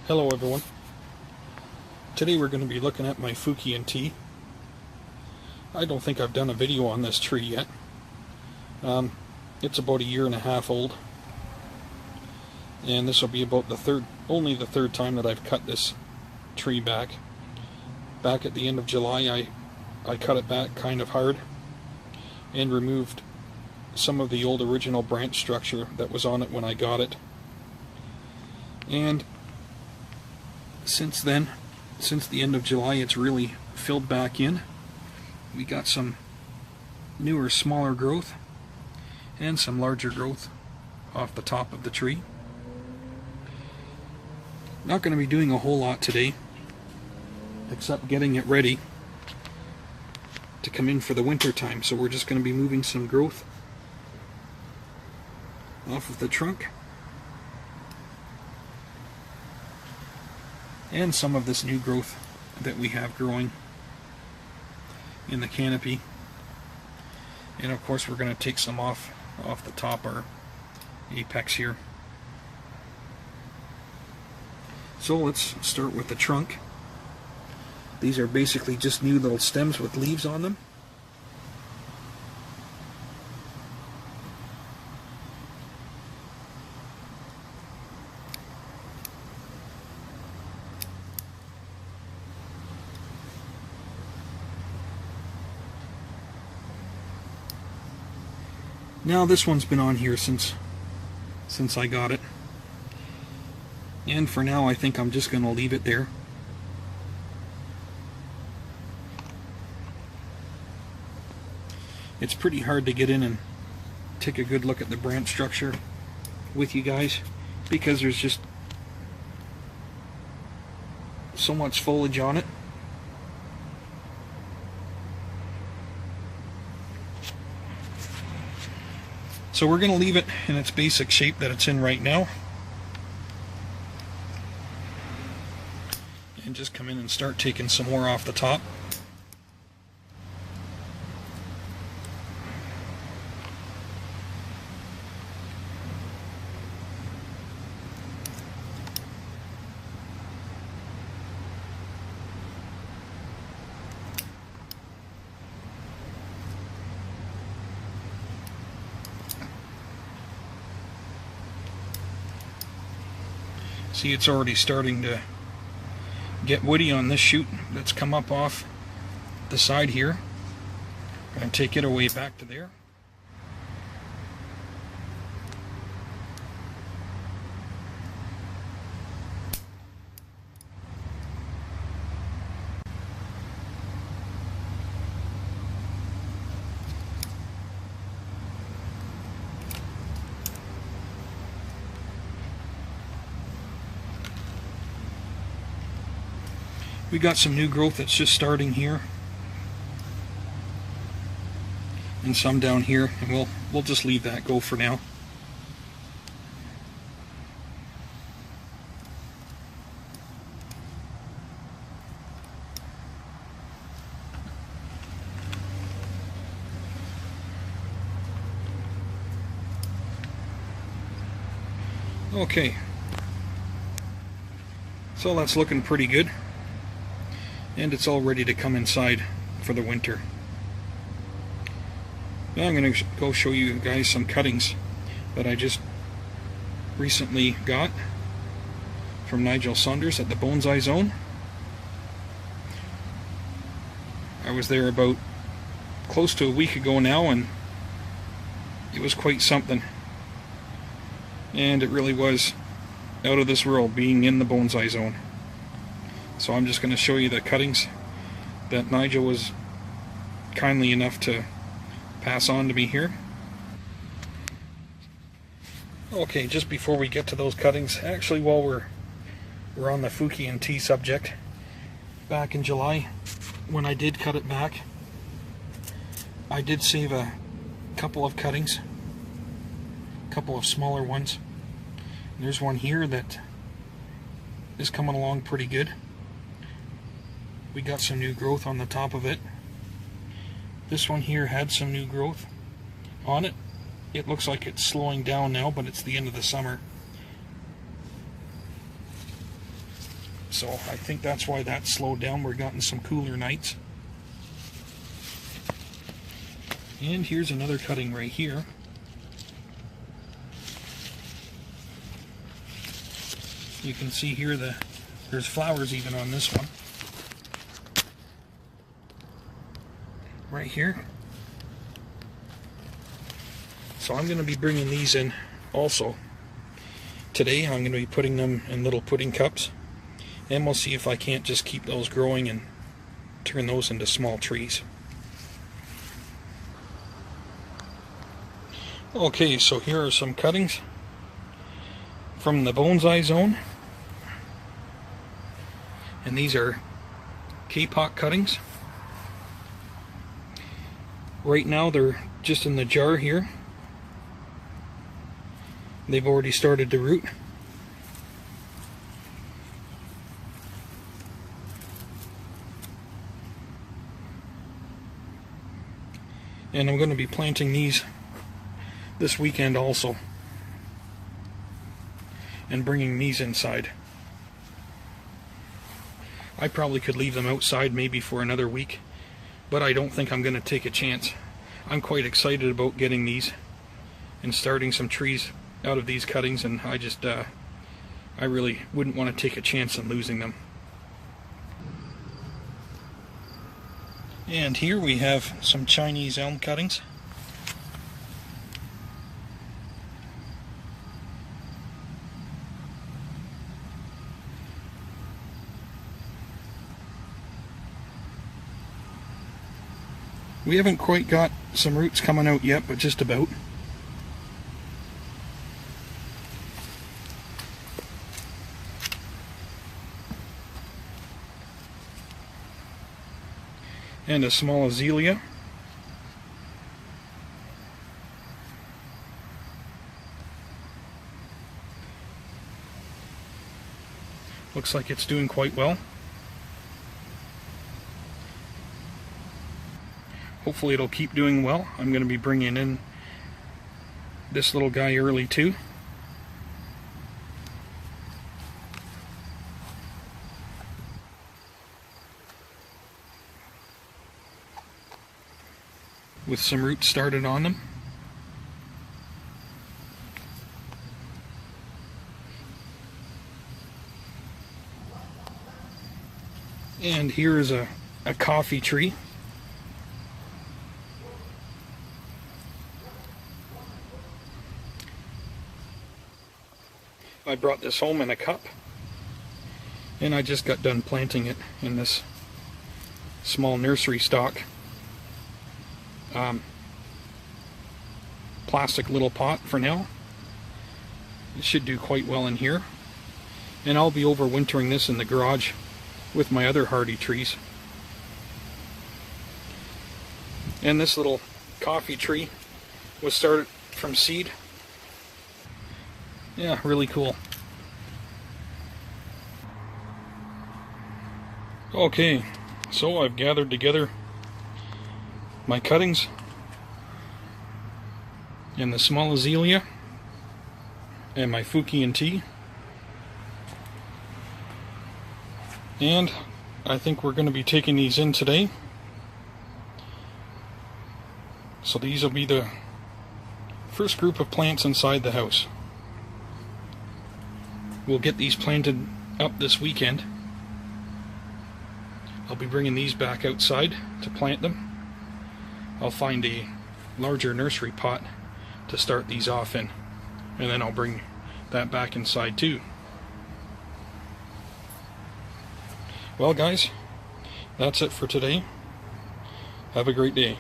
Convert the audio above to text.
Hello everyone. Today we're going to be looking at my Fukien tea. I don't think I've done a video on this tree yet. It's about 1.5 years old, and this will be about only the third time that I've cut this tree back. Back at the end of July I cut it back kind of hard and removed some of the old original branch structure that was on it when I got it. And since then, since the end of July, it's really filled back in. We got some newer, smaller growth and some larger growth off the top of the tree. Not going to be doing a whole lot today, except getting it ready to come in for the winter time. So we're just going to be moving some growth off of the trunk and some of this new growth that we have growing in the canopy. And of course we're going to take some off the top, our apex here. So let's start with the trunk. These are basically just new little stems with leaves on them. Now this one's been on here since I got it, and for now I think I'm just going to leave it there. It's pretty hard to get in and take a good look at the branch structure with you guys because there's just so much foliage on it. So we're going to leave it in its basic shape that it's in right now, and just come in and start taking some more off the top. See, it's already starting to get woody on this shoot that's come up off the side here. I'm going to take it away back to there. We got some new growth that's just starting here, and some down here, and we'll just leave that go for now. Okay, so that's looking pretty good. And it's all ready to come inside for the winter. Now I'm going to go show you guys some cuttings that I just recently got from Nigel Saunders at the Bonsai Zone. I was there about close to a week ago now, and it was quite something. And it really was out of this world being in the Bonsai Zone. So I'm just going to show you the cuttings that Nigel was kindly enough to pass on to me here. Okay, just before we get to those cuttings, actually while we're on the Fukien tea subject, back in July when I did cut it back, I did save a couple of cuttings, a couple of smaller ones. There's one here that is coming along pretty good. We got some new growth on the top of it. This one here had some new growth on it. It looks like it's slowing down now, but it's the end of the summer. so I think that's why that slowed down. We're getting some cooler nights. And here's another cutting right here. You can see here there's flowers even on this one. Right here. So I'm going to be bringing these in also. Today I'm going to be putting them in little pudding cups, and we'll see if I can't just keep those growing and turn those into small trees. Okay, so here are some cuttings from the Bonsai Zone, and these are K-pot cuttings. Right now they're just in the jar here. They've already started to root. And I'm going to be planting these this weekend also, and bringing these inside. I probably could leave them outside maybe for another week, but I don't think I'm going to take a chance. I'm quite excited about getting these and starting some trees out of these cuttings, and I really wouldn't want to take a chance on losing them. And here we have some Chinese elm cuttings. We haven't quite got some roots coming out yet, but just about. And a small azalea. Looks like it's doing quite well. Hopefully it'll keep doing well. I'm going to be bringing in this little guy early too. With some roots started on them. And here is a coffee tree. I brought this home in a cup, and I just got done planting it in this small nursery stock. Plastic little pot for now. It should do quite well in here, and I'll be overwintering this in the garage with my other hardy trees. And this little coffee tree was started from seed. Yeah, really cool. Okay, so I've gathered together my cuttings and the small azalea and my Fukien tea, and I think we're going to be taking these in today. So these will be the first group of plants inside the house. We'll get these planted up this weekend. I'll be bringing these back outside to plant them. I'll find a larger nursery pot to start these off in, and then I'll bring that back inside too. Well guys, that's it for today. Have a great day.